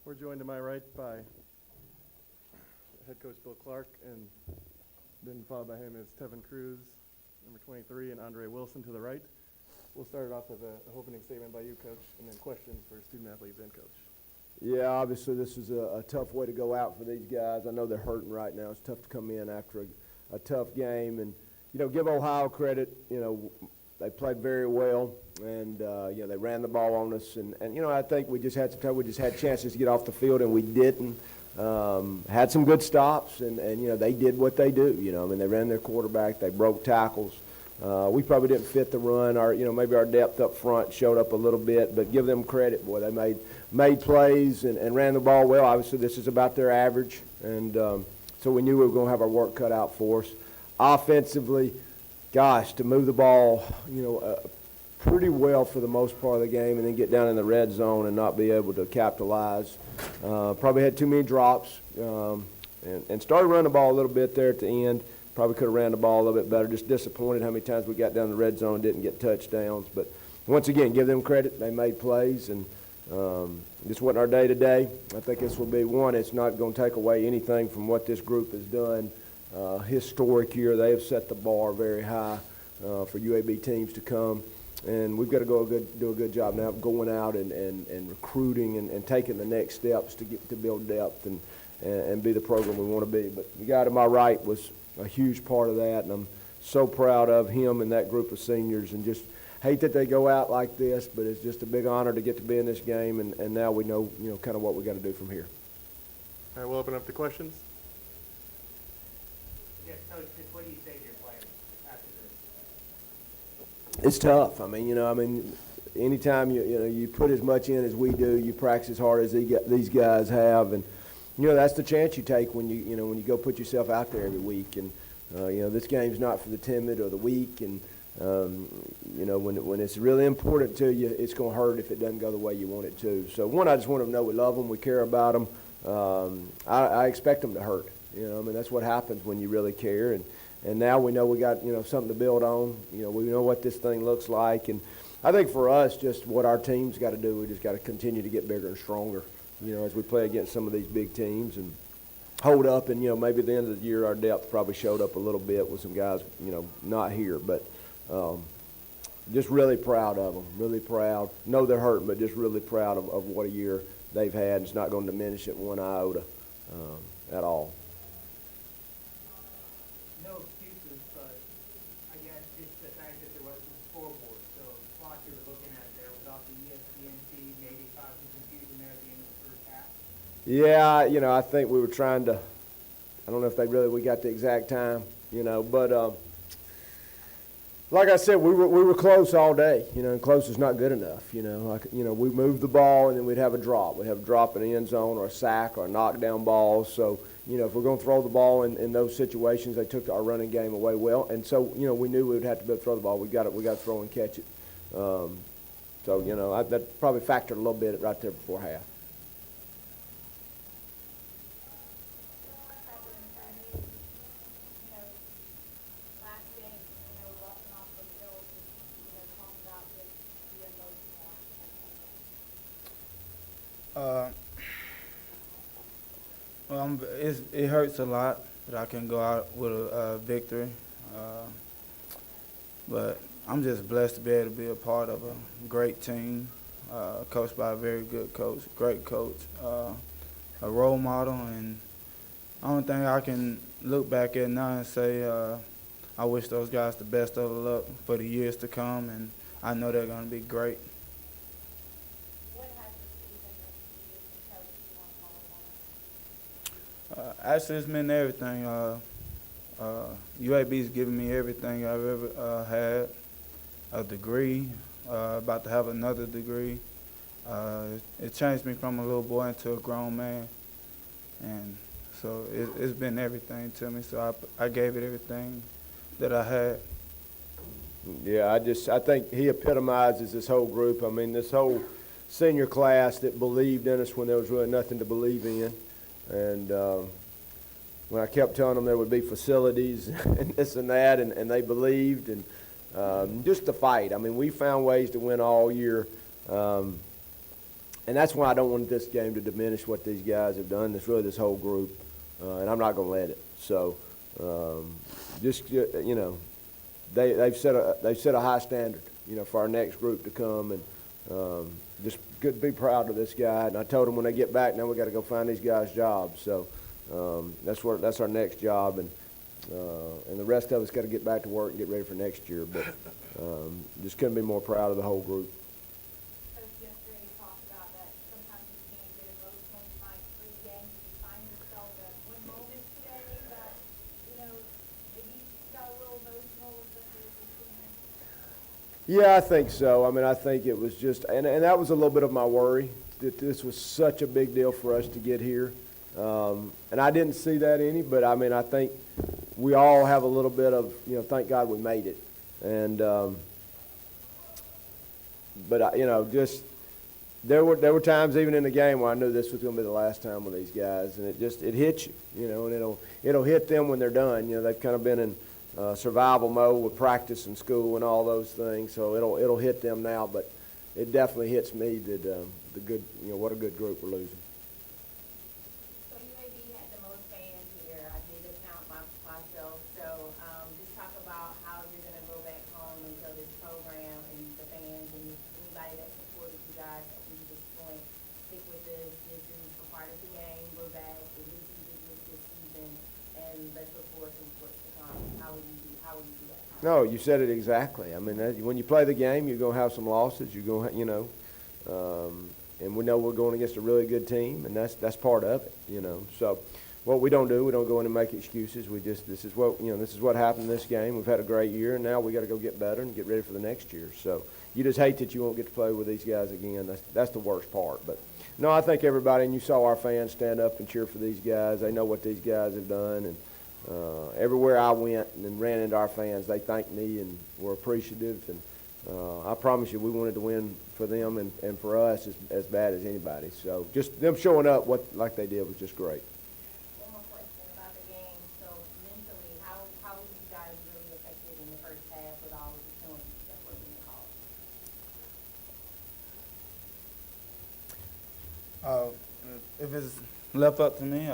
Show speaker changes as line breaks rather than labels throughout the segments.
We're joined to my right by head coach Bill Clark, and then followed by him is Tevin Cruz, number 23, and Andre Wilson to the right. We'll start it off with an opening statement by you, Coach, and then questions for student athletes and Coach.
Yeah, obviously this is a tough way to go out for these guys. I know they're hurting right now. It's tough to come in after a tough game. And, give Ohio credit. They played very well, and, they ran the ball on us. And I think we just had some time. We just had chances to get off the field, and we didn't. Had some good stops, and they did what they do. They ran their quarterback. They broke tackles. We probably didn't fit the run. Maybe our depth up front showed up a little bit, but give them credit. Boy, they made plays and ran the ball well. Obviously, this is about their average, and so we knew we were going to have our work cut out for us. Offensively, gosh, to move the ball, pretty well for the most part of the game, and then get down in the red zone and not be able to capitalize. Probably had too many drops, and started running the ball a little bit there at the end. Probably could have ran the ball a little bit better. Just disappointed how many times we got down the red zone and didn't get touchdowns. But once again, give them credit. They made plays, and this wasn't our day today. I think this will be one. It's not going to take away anything from what this group has done. Historic year. They have set the bar very high for UAB teams to come. And we've got to do a good job now of going out and recruiting and taking the next steps to build depth and be the program we want to be. But the guy to my right was a huge part of that, and I'm so proud of him and that group of seniors, and just hate that they go out like this, but it's just a big honor to get to be in this game, and now we know, kind of what we got to do from here.
All right, we'll open up the questions.
Yes, Coach, just what do you say to your players after this?
It's tough. Anytime you put as much in as we do, you practice as hard as these guys have, and that's the chance you take when you go put yourself out there every week. And this game's not for the timid or the weak. And when it's really important to you, it's going to hurt if it doesn't go the way you want it to. So I just want them to know we love them, we care about them. I expect them to hurt. That's what happens when you really care. And now we know we got something to build on. We know what this thing looks like. And I think for us, just what our team's got to do, we just got to continue to get bigger and stronger. As we play against some of these big teams and hold up, and maybe at the end of the year our depth probably showed up a little bit with some guys not here, but just really proud of them, really proud. Know they're hurting, but just really proud of what a year they've had. It's not going to diminish it one iota at all.
No excuses, but I guess just the fact that there wasn't a scoreboard. So the clock you were looking at there without the ESPN feed maybe caused some confusion there at the end of the first half.
Yeah, I think we were trying to. I don't know if we got the exact time, but like I said, we were close all day, and close is not good enough, we moved the ball and then we'd have a drop. We'd have a drop in the end zone or a sack or a knockdown ball. So, if we're going to throw the ball in those situations, they took our running game away well. And so, we knew we would have to be able to throw the ball. We got to throw and catch it. That probably factored a little bit right there before half.
It hurts a lot that I can go out with a victory, but I'm just blessed to be able to be a part of a great team, coached by a very good coach, great coach, a role model, and the only thing I can look back at now and say I wish those guys the best of luck for the years to come, and I know they're going to be great. Actually, it's meant everything. UAB's given me everything I've ever had. A degree, about to have another degree. It changed me from a little boy into a grown man. And so it's been everything to me. So I gave it everything that I had.
Yeah, I think he epitomizes this whole group. This whole senior class that believed in us when there was really nothing to believe in. And when I kept telling them there would be facilities and this and that, and they believed, and just the fight. We found ways to win all year. and that's why I don't want this game to diminish what these guys have done. It's really this whole group, and I'm not going to let it. So, they've set a high standard, for our next group to come, and just good to be proud of this guy. And I told them when they get back, now we got to go find these guys jobs. So that's our next job, and the rest of us got to get back to work and get ready for next year. But just couldn't be more proud of the whole group.
Coach, yesterday you talked about that sometimes you can't get emotional in night pregame. Did you find yourself at one moment today that, maybe you got a little emotional, especially as a senior?
Yeah, I think so. I mean, I think it was just, and that was a little bit of my worry, that this was such a big deal for us to get here. And I didn't see that any, but I mean, I think we all have a little bit of, thank God we made it. And, just, there were times even in the game where I knew this was going to be the last time with these guys, and it hits you, and it'll hit them when they're done. They've kind of been in survival mode with practice and school and all those things, so it'll hit them now. But it definitely hits me that what a good group we're losing.
So UAB had the most fans here. I did the count myself. So just talk about how you're going to go back home and tell this program and the fans and anybody that supported you guys up to this point, stick with this. This is a part of the game. We're back. We're losing business this season, and let's look forward to what's to come. How will you do that?
No, you said it exactly. I mean, when you play the game, you're going to have some losses. You're going to, and we know we're going against a really good team, and that's part of it, So what we don't do, we don't go in and make excuses. We just, this is what happened in this game. We've had a great year, and now we got to go get better and get ready for the next year. So you just hate that you won't get to play with these guys again. That's the worst part. But no, I think everybody, and you saw our fans stand up and cheer for these guys. They know what these guys have done, and everywhere I went and ran into our fans, they thanked me and were appreciative. And I promise you, we wanted to win for them and for us as bad as anybody. So just them showing up like they did was just great.
One more question about the game. So mentally, how were you guys really affected in the first half with all of the penalties that were being called?
If it's left up to me,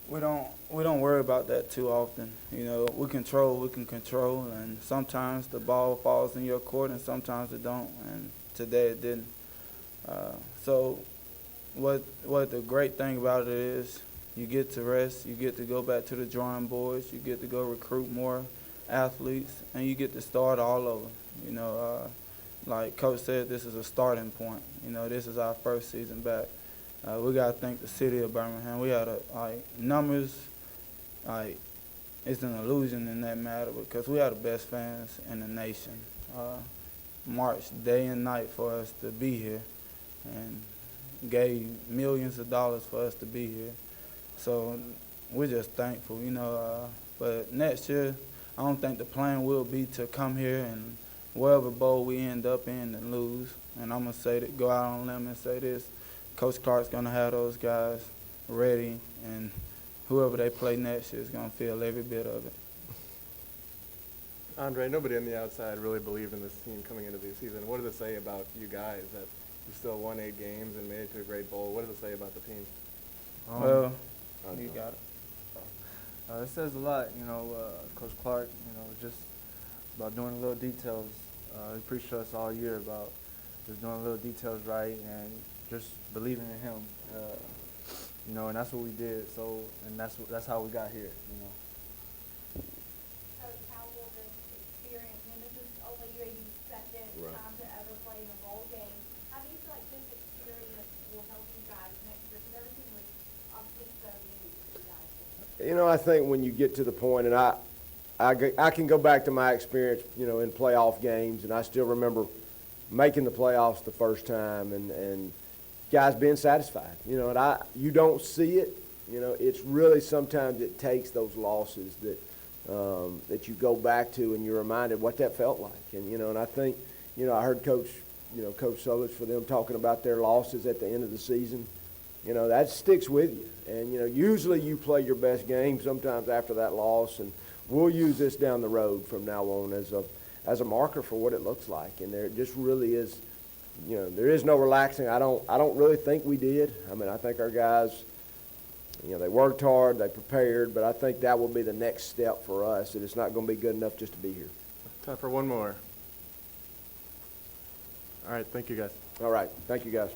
we don't worry about that too often. We can control, and sometimes the ball falls in your court, and sometimes it don't. And today it didn't. So, what the great thing about it is, you get to rest, you get to go back to the drawing boards, you get to go recruit more athletes, and you get to start all over. Like Coach said, this is a starting point. This is our first season back. We got to thank the city of Birmingham. We had numbers, it's an illusion in that matter because we are the best fans in the nation. Marched day and night for us to be here and gave millions of dollars for us to be here. So we're just thankful, But next year, I don't think the plan will be to come here and wherever bowl we end up in and lose. And I'm going to go out on a limb and say this. Coach Clark's going to have those guys ready, and whoever they play next year is going to feel every bit of it.
Andre, nobody on the outside really believed in this team coming into the season. What does it say about you guys that you still won 8 games and made it to a great bowl? What does it say about the team?
Well, you got it.
It says a lot, Coach Clark, just about doing the little details. He preached to us all year about just doing the little details right and just believing in him, and that's what we did. So, and that's how we got here,
Coach, how will this experience, this is only UAB's second time to ever play in a bowl game. How do you feel like this experience will help you guys next year? Because everything was obviously so new for you guys.
I think when you get to the point, and I can go back to my experience, in playoff games, and I still remember making the playoffs the first time and guys being satisfied, and you don't see it, it's really sometimes it takes those losses that you go back to and you're reminded what that felt like. And I think, I heard Coach Solich for them talking about their losses at the end of the season. That sticks with you. And, usually you play your best game sometimes after that loss, and we'll use this down the road from now on as a marker for what it looks like. And there just really is you know, there is no relaxing. I don't really think we did. I mean, I think our guys, you know, they worked hard, they prepared, but I think that will be the next step for us, that it's not going to be good enough just to be here.
Time for one more. All right, thank you guys.
All right, thank you, guys.